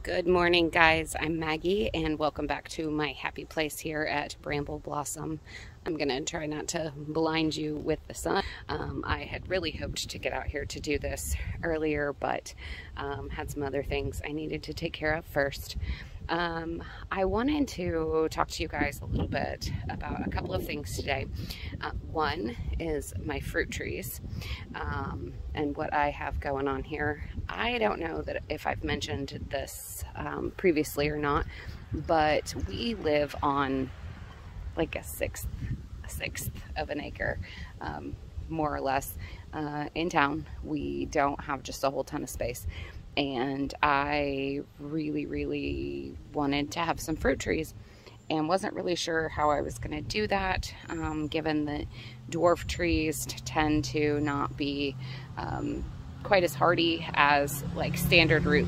Good morning, guys. I'm Maggie, and welcome back to my happy place here at Bramble Blossom. I'm gonna try not to blind you with the sun. I had really hoped to get out here to do this earlier, but had some other things I needed to take care of first. I wanted to talk to you guys a little bit about a couple of things today. One is my fruit trees and what I have going on here. I don't know that if I've mentioned this previously or not, but we live on like a sixth of an acre, more or less, in town. We don't have just a whole ton of space. And I really wanted to have some fruit trees and wasn't really sure how I was going to do that, given that dwarf trees tend to not be quite as hardy as like standard root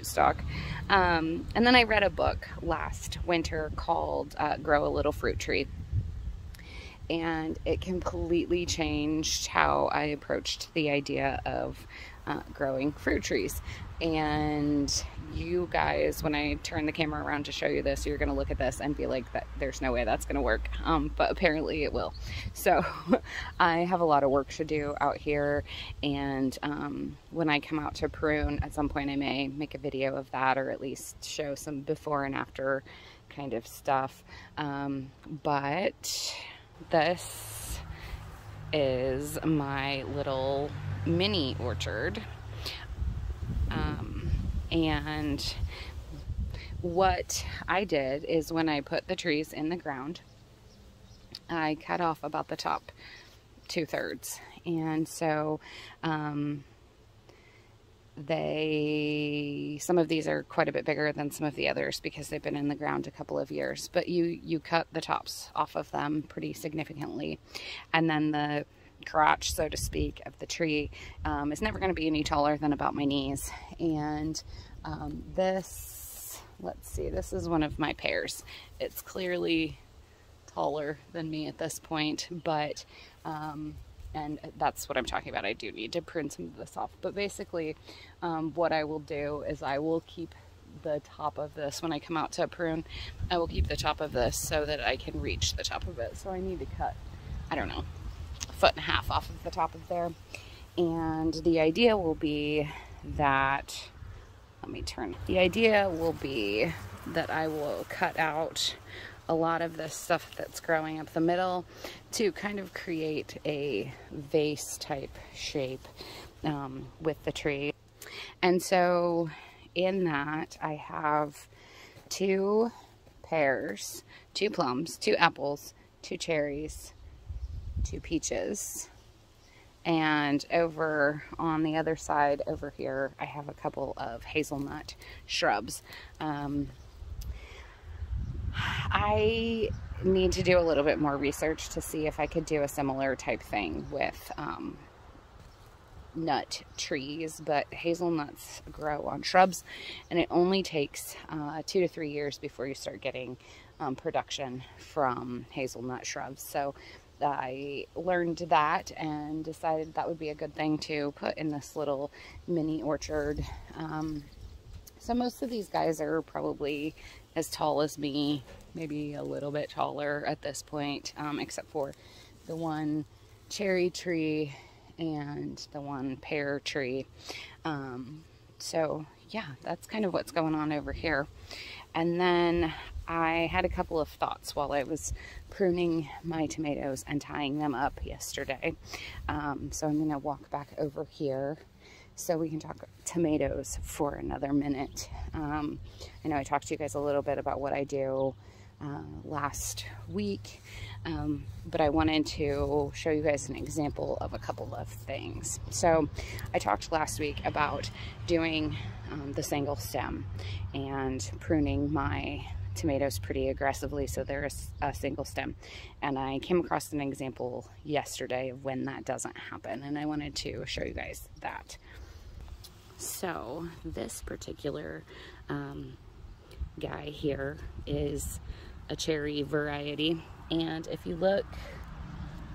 stock. And then I read a book last winter called Grow a Little Fruit Tree. And it completely changed how I approached the idea of growing fruit trees. And you guys, when I turn the camera around to show you this, you're going to look at this and be like, "That there's no way that's going to work." But apparently it will. So I have a lot of work to do out here. And when I come out to prune, at some point I may make a video of that, or at least show some before and after kind of stuff. But this is my little mini orchard. And what I did is when I put the trees in the ground, I cut off about the top 2/3. And so, some of these are quite a bit bigger than some of the others because they've been in the ground a couple of years, but you cut the tops off of them pretty significantly. And then the crotch, so to speak, of the tree is never going to be any taller than about my knees. And this, let's see, this is one of my pears. It's clearly taller than me at this point, but and that's what I'm talking about. I do need to prune some of this off. But basically, what I will do is I will keep the top of this, when I come out to prune, I will keep the top of this so that I can reach the top of it. So I need to cut, I don't know, 1.5 feet off of the top of there. And the idea will be that, the idea will be that I will cut out a lot of this stuff that's growing up the middle to kind of create a vase type shape with the tree. And so in that I have 2 pears, 2 plums, 2 apples, 2 cherries, 2 peaches, and over on the other side over here I have a couple of hazelnut shrubs. I need to do a little bit more research to see if I could do a similar type thing with nut trees, but hazelnuts grow on shrubs, and it only takes 2 to 3 years before you start getting production from hazelnut shrubs. So I learned that and decided that would be a good thing to put in this little mini orchard. So most of these guys are probably as tall as me, maybe a little bit taller at this point, except for the one cherry tree and the one pear tree. So yeah, that's kind of what's going on over here. And then I had a couple of thoughts while I was pruning my tomatoes and tying them up yesterday. So I'm going to walk back over here so we can talk tomatoes for another minute. I know I talked to you guys a little bit about what I do last week, but I wanted to show you guys an example of a couple of things. So I talked last week about doing the single stem and pruning my tomatoes pretty aggressively so there's a single stem, and I came across an example yesterday of when that doesn't happen, and I wanted to show you guys that. So this particular guy here is a cherry variety, and if you look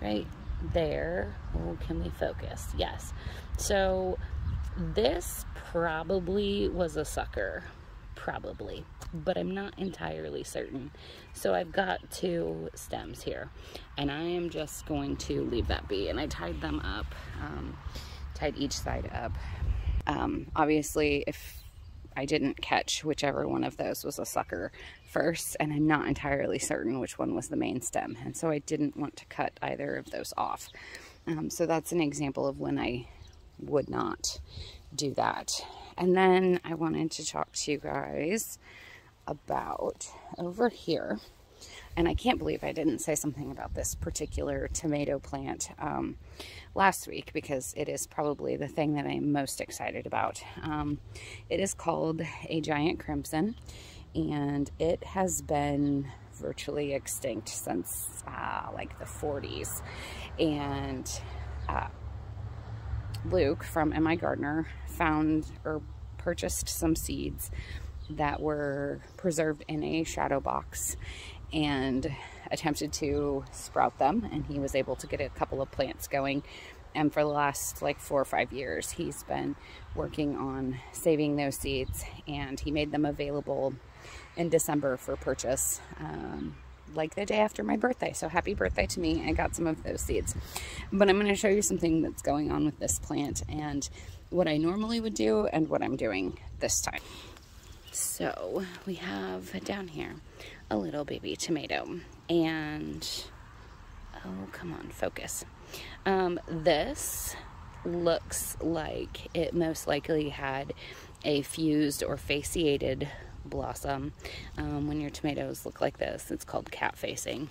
right there, oh, can we focus? Yes. So This probably was a sucker, probably, but I'm not entirely certain. So I've got 2 stems here, and I am just going to leave that be. And I tied them up, tied each side up. Obviously, if I didn't catch whichever one of those was a sucker first, and I'm not entirely certain which one was the main stem, and so I didn't want to cut either of those off. So that's an example of when I would not do that. And then I wanted to talk to you guys about over here, and I can't believe I didn't say something about this particular tomato plant last week, because it is probably the thing that I'm most excited about. It is called a giant crimson, and it has been virtually extinct since like the 40s. And Luke from MI Gardener found or purchased some seeds that were preserved in a shadow box and attempted to sprout them, and he was able to get a couple of plants going. And for the last like 4 or 5 years, he's been working on saving those seeds, and he made them available in December for purchase, like the day after my birthday. So happy birthday to me. I got some of those seeds. But I'm going to show you something that's going on with this plant, and what I normally would do and what I'm doing this time. So we have down here a little baby tomato, and oh, come on, focus. This looks like it most likely had a fused or fasciated blossom. When your tomatoes look like this, it's called cat facing.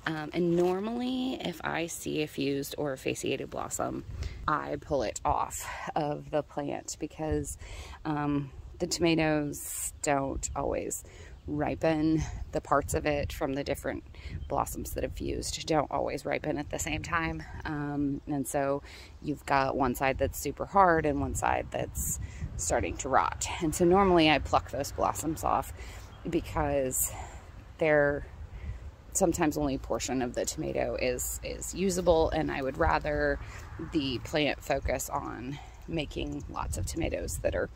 And normally if I see a fused or a fasciated blossom, I pull it off of the plant, because the tomatoes don't always ripen. The parts of it from the different blossoms that have fused don't always ripen at the same time. And so you've got one side that's super hard and one side that's starting to rot. And so normally I pluck those blossoms off, because they're sometimes only a portion of the tomato is usable, and I would rather the plant focus on making lots of tomatoes that are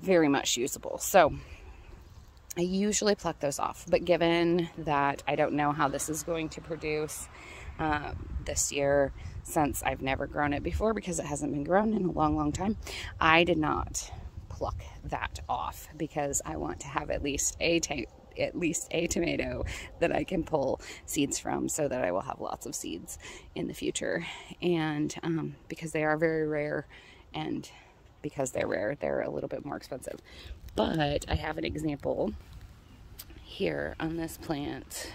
very much usable. So I usually pluck those off, but given that I don't know how this is going to produce this year, since I've never grown it before because it hasn't been grown in a long time, I did not pluck that off, because I want to have at least a tomato that I can pull seeds from, so that I will have lots of seeds in the future. And because they are very rare, and because they're rare, they're a little bit more expensive. But I have an example here on this plant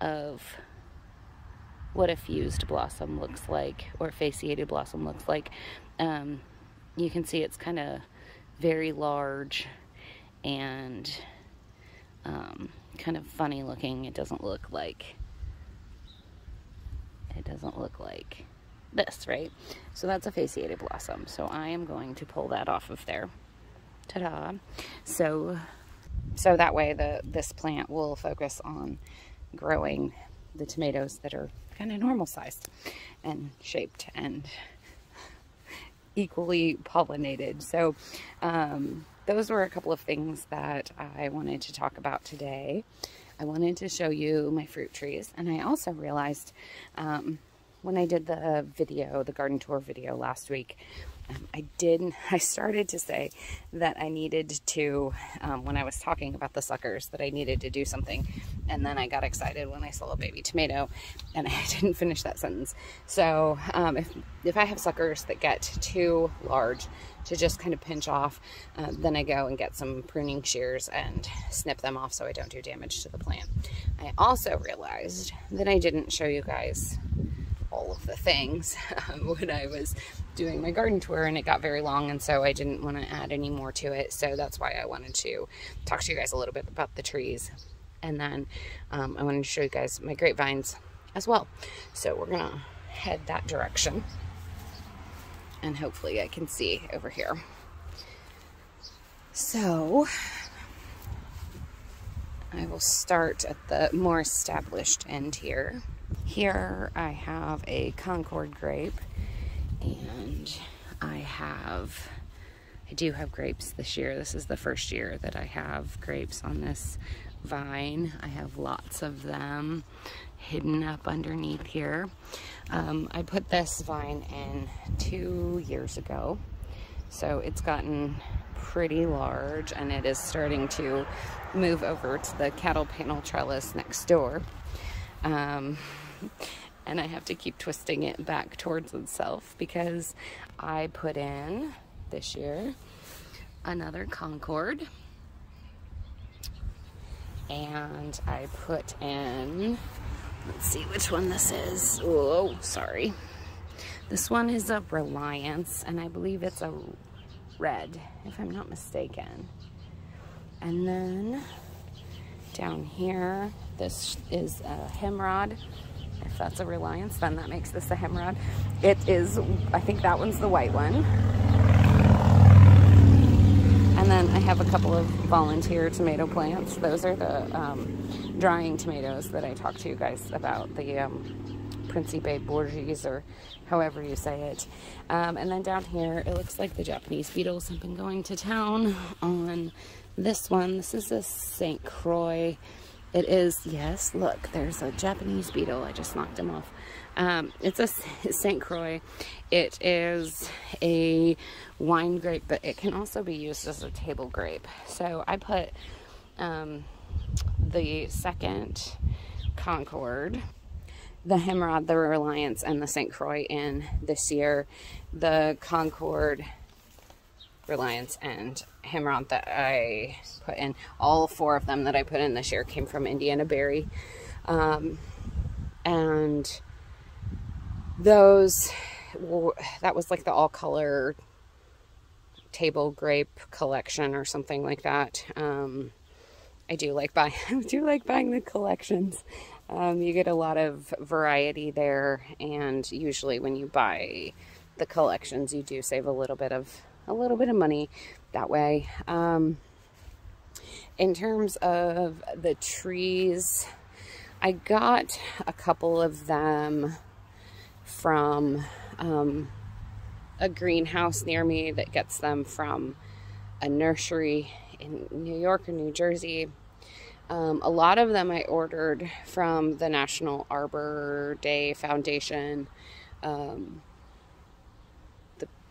of what a fused blossom looks like, or fasciated blossom looks like. You can see it's kind of very large and kind of funny looking. It doesn't look like this, right? So that's a fasciated blossom. So I am going to pull that off of there. Ta-da! So that way this plant will focus on growing the tomatoes that are kind of normal sized and shaped and equally pollinated. So those were a couple of things that I wanted to talk about today. I wanted to show you my fruit trees, and I also realized when I did the video, the garden tour video last week, I started to say that I needed to, when I was talking about the suckers, that I needed to do something, and then I got excited when I saw a baby tomato, and I didn't finish that sentence. So if I have suckers that get too large to just kind of pinch off, then I go and get some pruning shears and snip them off so I don't do damage to the plant. I also realized that I didn't show you guys all of the things when I was doing my garden tour, and it got very long, and so I didn't want to add any more to it. So that's why I wanted to talk to you guys a little bit about the trees, and then I wanted to show you guys my grapevines as well. So we're gonna head that direction, and hopefully I can see over here. So I will start at the more established end here. Here I have a Concord grape, and I do have grapes this year. This is the first year that I have grapes on this vine. I have lots of them hidden up underneath here. I put this vine in 2 years ago, so it's gotten pretty large, and it is starting to move over to the cattle panel trellis next door. And I have to keep twisting it back towards itself because I put in this year another Concord, and I put in, let's see which one this is. Oh, sorry. This one is a Reliance, and I believe it's a red, if I'm not mistaken. And then down here, this is a Hemrod. If that's a Reliance, then that makes this a Hemrod. It is, I think that one's the white one. And then I have a couple of volunteer tomato plants. Those are the drying tomatoes that I talked to you guys about, the Principe Borges, or however you say it. And then down here, it looks like the Japanese beetles have been going to town on this one. This is a St. Croix. It is, yes, look, there's a Japanese beetle. I just knocked him off. It's a St. Croix. It is a wine grape, but it can also be used as a table grape. So I put the second Concord, the Hemrod, the Reliance, and the St. Croix in this year. The Concord, Reliance, and Hemrod that I put in, all 4 of them that I put in this year came from Indiana Berry. And those, that was like the all color table grape collection or something like that. I do like buying the collections. You get a lot of variety there, and usually when you buy the collections, you do save a little bit of money that way. In terms of the trees, I got a couple of them from a greenhouse near me that gets them from a nursery in New York or New Jersey. A lot of them I ordered from the National Arbor Day Foundation. The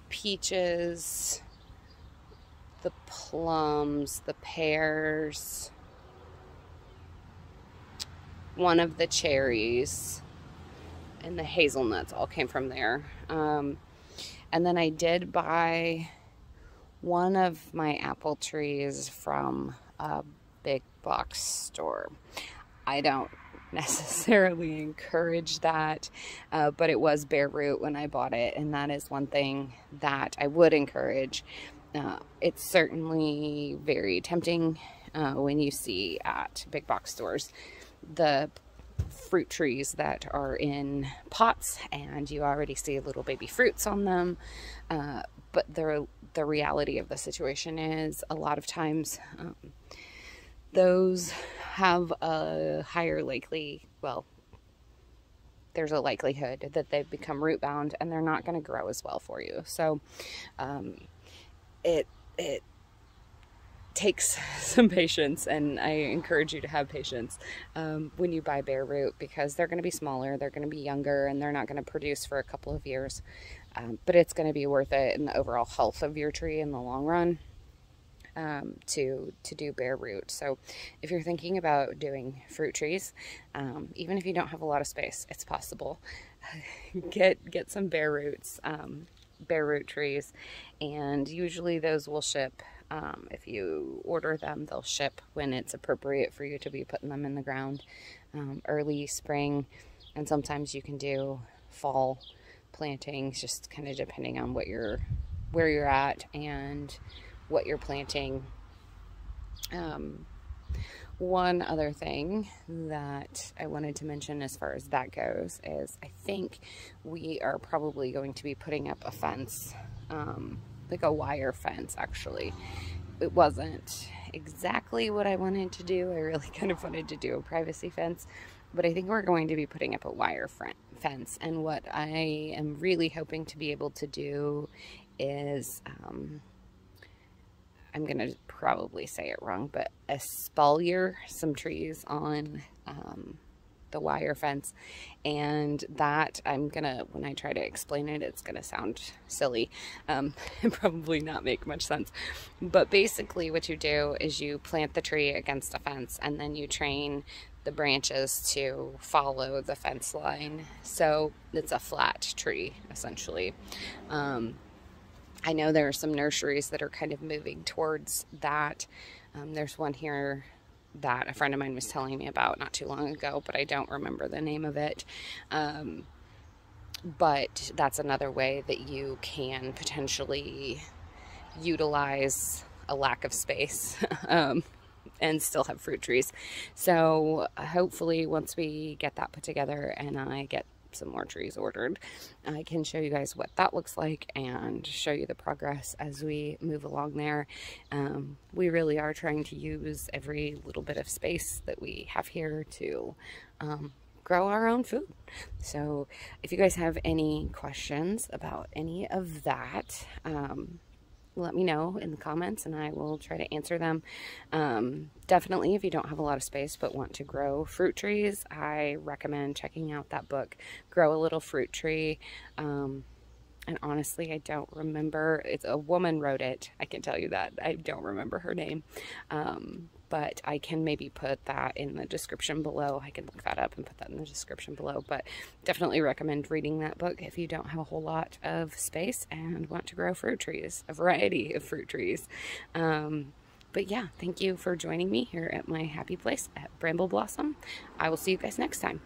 peaches, the plums, the pears, one of the cherries, and the hazelnuts all came from there. And then I did buy one of my apple trees from a big box store. I don't necessarily encourage that, but it was bare root when I bought it, and that is one thing that I would encourage. It's certainly very tempting when you see at big box stores the fruit trees that are in pots, and you already see little baby fruits on them, but the reality of the situation is a lot of times those have a higher there's a likelihood that they've become root bound, and they're not going to grow as well for you. So it takes some patience, and I encourage you to have patience when you buy bare root, because they're going to be smaller, they're going to be younger, and they're not going to produce for a couple of years, but it's going to be worth it in the overall health of your tree in the long run to do bare root. So if you're thinking about doing fruit trees, even if you don't have a lot of space, it's possible. Get some bare roots, bare root trees, and usually those will ship. If you order them, they'll ship when it's appropriate for you to be putting them in the ground, early spring, and sometimes you can do fall plantings, just kind of depending on where you're at and what you're planting. One other thing that I wanted to mention as far as that goes is I think we are probably going to be putting up a fence, like a wire fence actually. It wasn't exactly what I wanted to do. I really kind of wanted to do a privacy fence, but I think we're going to be putting up a wire fence. And what I am really hoping to be able to do is, I'm going to probably say it wrong, but espalier some trees on the wire fence. And that, when I try to explain it, it's going to sound silly and probably not make much sense. But basically what you do is you plant the tree against a fence, and then you train the branches to follow the fence line. So it's a flat tree, essentially. I know there are some nurseries that are kind of moving towards that. There's one here that a friend of mine was telling me about not too long ago, but I don't remember the name of it. But that's another way that you can potentially utilize a lack of space and still have fruit trees. So hopefully once we get that put together and I get some more trees ordered, I can show you guys what that looks like and show you the progress as we move along there. We really are trying to use every little bit of space that we have here to grow our own food. So if you guys have any questions about any of that, let me know in the comments and I will try to answer them. Definitely, if you don't have a lot of space but want to grow fruit trees, I recommend checking out that book, Grow a Little Fruit Tree. And honestly, I don't remember. It's a woman wrote it. I can tell you that. I don't remember her name. But I can maybe put that in the description below. I can look that up and put that in the description below. But definitely recommend reading that book if you don't have a whole lot of space and want to grow fruit trees, a variety of fruit trees. But yeah, thank you for joining me here at my happy place at Bramble Blossom. I will see you guys next time.